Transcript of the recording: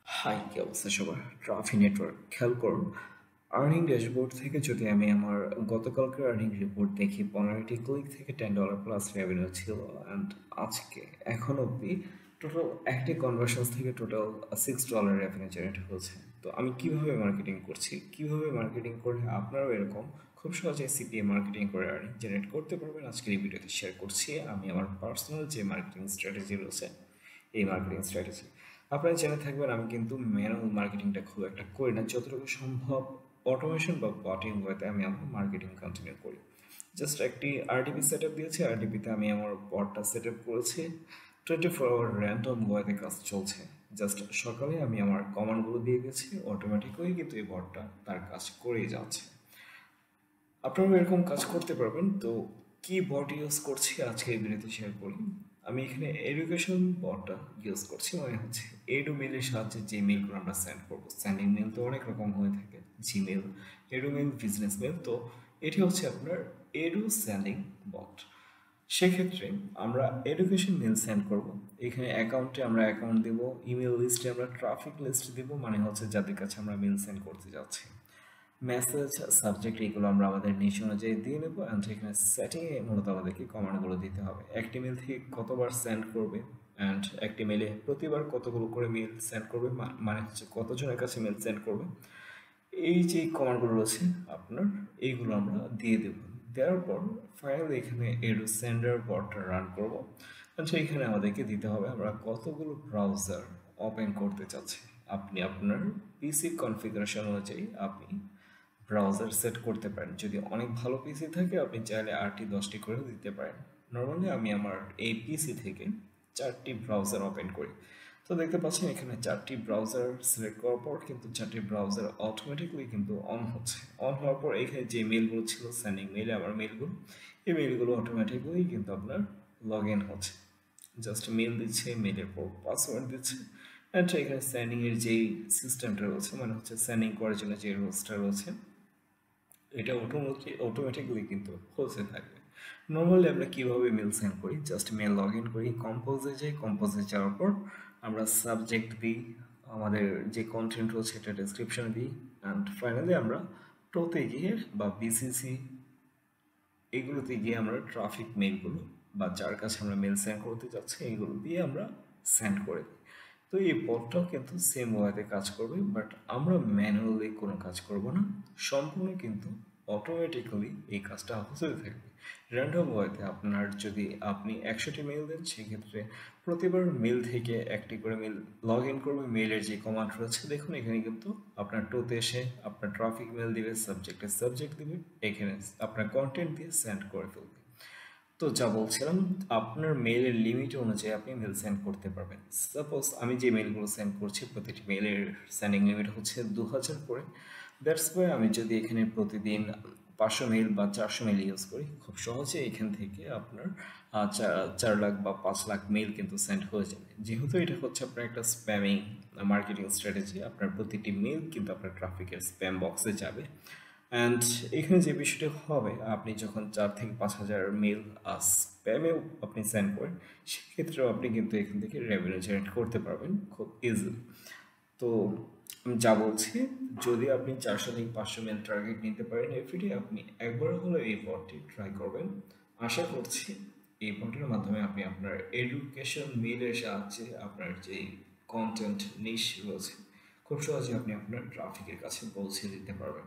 High, কি অবস্থা সবার? ট্রাফি নেটওয়ার্ক খেয়াল করুন। আর্নিং ড্যাশবোর্ড থেকে যদি আমি আমার গতকালকের আর্নিং রিপোর্ট দেখি, 15টি ক্লিক থেকে $10 প্লাস রেভিনিউ ছিল। অ্যান্ড আজকে এখন অবধি টোটাল একটি কনভার্সনস থেকে টোটাল $6 রেভিনিউ জেনারেট হয়েছে। তো আমি কিভাবে মার্কেটিং করছি, কিভাবে মার্কেটিং করলে আপনারাও এরকম খুব সহজে সিপিএ মার্কেটিং করে আর্নিং জেনারেট করতে পারবেন, আজকের এই ভিডিওতে শেয়ার করছি। আমি আমার পার্সোনাল যে মার্কেটিং স্ট্র্যাটেজি রয়েছে, এই মার্কেটিং স্ট্র্যাটেজি আপনারা জেনে থাকবেন। আমি কিন্তু ম্যানুয়াল মার্কেটিংটা খুব একটা করি না, যতটুকু সম্ভব অটোমেশন বা বটিং ওয়েতে আমি আমার মার্কেটিং কন্টিনিউ করি। জাস্ট একটি আরডিপি সেট আপ দিয়েছি, আরডিপিতে আমি আমার বটটা সেট আপ করেছি। 24 আওয়ার র্যান্ডম ওয়েতে কাজ চলছে। জাস্ট সকালে আমি আমার কমান্ডগুলো দিয়ে গেছি, অটোমেটিকলি কিন্তু এই বটটা তার কাজ করেই যাচ্ছে। আপনারাও এরকম কাজ করতে পারবেন। তো কি বট ইউজ করছি আজকে এই ভিডিওতে শেয়ার করি। আমি এখানে এডুকেশন বটটা ইউজ করছি, মানে হচ্ছে এডু মেলের সাহায্যে যে মেলগুলো আমরা সেন্ড করবো। সেন্ডিং মেল তো অনেক রকম হয়ে থাকে, Gmail, edu mail, business mail. তো এটি হচ্ছে আপনার এডু সেন্ডিং বট। সেক্ষেত্রে আমরা এডুকেশন মেল সেন্ড করব। এখানে অ্যাকাউন্টে আমরা অ্যাকাউন্ট দেবো, ইমেল লিস্টে আমরা ট্রাফিক লিস্ট দেবো, মানে হচ্ছে যাদের কাছে আমরা মেল সেন্ড করতে যাচ্ছি। মেসেজ, সাবজেক্ট এগুলো আমরা আমাদের নিচ অনুযায়ী দিয়ে নেবো। অ্যান্ড এখানে সেটিংয়ে মূলত আমাদেরকে কমান্ডগুলো দিতে হবে। একটি মেল থেকে কতবার সেন্ড করবে, অ্যান্ড একটি মেলে প্রতিবার কতগুলো করে মেল সেন্ড করবে, মানে হচ্ছে কতজনের কাছে মেল সেন্ড করবে। এই যে কমান্ডগুলো রয়েছে আপনার, এইগুলো আমরা দিয়ে দেবো। দেওয়ার পর ফাইনালি এখানে এডু সেন্ডার বটটা রান করবো। আচ্ছা, এখানে আমাদেরকে দিতে হবে আমরা কতগুলো ব্রাউজার ওপেন করতে চাচ্ছি। আপনি আপনার পিসি কনফিগারেশন অনুযায়ী আপনি ব্রাউজার সেট করতে পারেন। যদি অনেক ভালো পিসি থাকে আপনি চাইলে 8টি 10টি করে দিতে পারেন। নর্মালি আমি আমার এই পিসি থেকে 4টি ব্রাউজার ওপেন করি। তো দেখতে পাচ্ছেন এখানে 4টি ব্রাউজার সিলেক্ট করার পর কিন্তু 4টি ব্রাউজার অটোমেটিকলি কিন্তু অন হচ্ছে। অন হওয়ার পর এখানে যে মেলগুলো ছিল সেন্ডিং মেলে, আমার মেলগুলো, এই মেলগুলো অটোমেটিকলি কিন্তু আপনার লগ ইন হচ্ছে। জাস্ট মেল দিচ্ছে, মেলের পর পাসওয়ার্ড দিচ্ছে। অ্যান্ড এখানে সেন্ডিংয়ের যেই সিস্টেমটা রয়েছে, মানে হচ্ছে সেন্ডিং করার জন্য যে রোলসটা রয়েছে, এটা অটোমেটিকলি কিন্তু হতে থাকবে। নর্মালি আমরা কীভাবে মেল সেন্ড করি, জাস্ট মেল লগ ইন করি, কম্পোজে যাই, কম্পোজে যাওয়ার পর আমরা সাবজেক্ট দিই, আমাদের যে কন্টেন্ট রয়েছে এটা ডেসক্রিপশনে দিই। অ্যান্ড ফাইনালি আমরা টোতে গিয়ে বা বিসিসি এগুলোতে গিয়ে আমরা ট্রাফিক মেলগুলো বা যার কাছে আমরা মেল সেন্ড করতে যাচ্ছি এইগুলো দিয়ে আমরা সেন্ড করে দিই। তো এই বটটাও কিন্তু সেম ওয়েতে কাজ করবে, বাট আমরা ম্যানুয়ালি কোনো কাজ করব না, সম্পূর্ণ কিন্তু অটোমেটিক্যালি এই কাজটা হতে থাকবে। র্যান্ডম ওয়েতে আপনার যদি আপনি 100টি মেল দেন, সেক্ষেত্রে প্রতিবার মেল থেকে একটি করে মেল লগ ইন করবে। মেলের যে কমান্ড রয়েছে দেখুন, এখানে কিন্তু আপনার টোতে এসে আপনার ট্রাফিক মেল দিবে, সাবজেক্টের সাবজেক্ট দিবে, এখানে আপনার কন্টেন্ট দিয়ে সেন্ড করে ফেলবে। তো যা বলছিলাম, আপনার মেলের লিমিট অনুযায়ী আপনি মেল সেন্ড করতে পারবেন। সাপোজ আমি যে মেলগুলো সেন্ড করছি প্রতিটি মেলের সেন্ডিং লিমিট হচ্ছে 2000 করে। দ্যাটস ওয়াই আমি যদি এখানে প্রতিদিন 500 মেল বা 400 মেল ইউজ করি, খুব সহজে এখান থেকে আপনার 4 লাখ বা 5 লাখ মেল কিন্তু সেন্ড হয়ে যাবে। যেহেতু এটা হচ্ছে আপনার একটা স্প্যামিং মার্কেটিং স্ট্র্যাটেজি, আপনার প্রতিটি মেল কিন্তু আপনার ট্রাফিকের স্প্যাম বক্সে যাবে। অ্যান্ড এখানে যে বিষয়টি হবে, আপনি যখন 4 থেকে 5 হাজার মেল স্প্যামেও আপনি সেন্ড করেন, সেক্ষেত্রেও আপনি কিন্তু এখান থেকে রেভিনিউ জেনারেট করতে পারবেন খুব ইজিলি। তো আমি যা বলছি, যদি আপনি 400 থেকে 500 মেল টার্গেট নিতে পারেন এভরিডে, আপনি একবার হলেও এই পথটি ট্রাই করবেন। আশা করছি এই পথটির মাধ্যমে আপনি আপনার এডুকেশন মেলের সাহায্যে আপনার যে কন্টেন্ট নিশ রয়েছে, খুব সহজে আপনি আপনার ট্রাফিকের কাছে পৌঁছে দিতে পারবেন।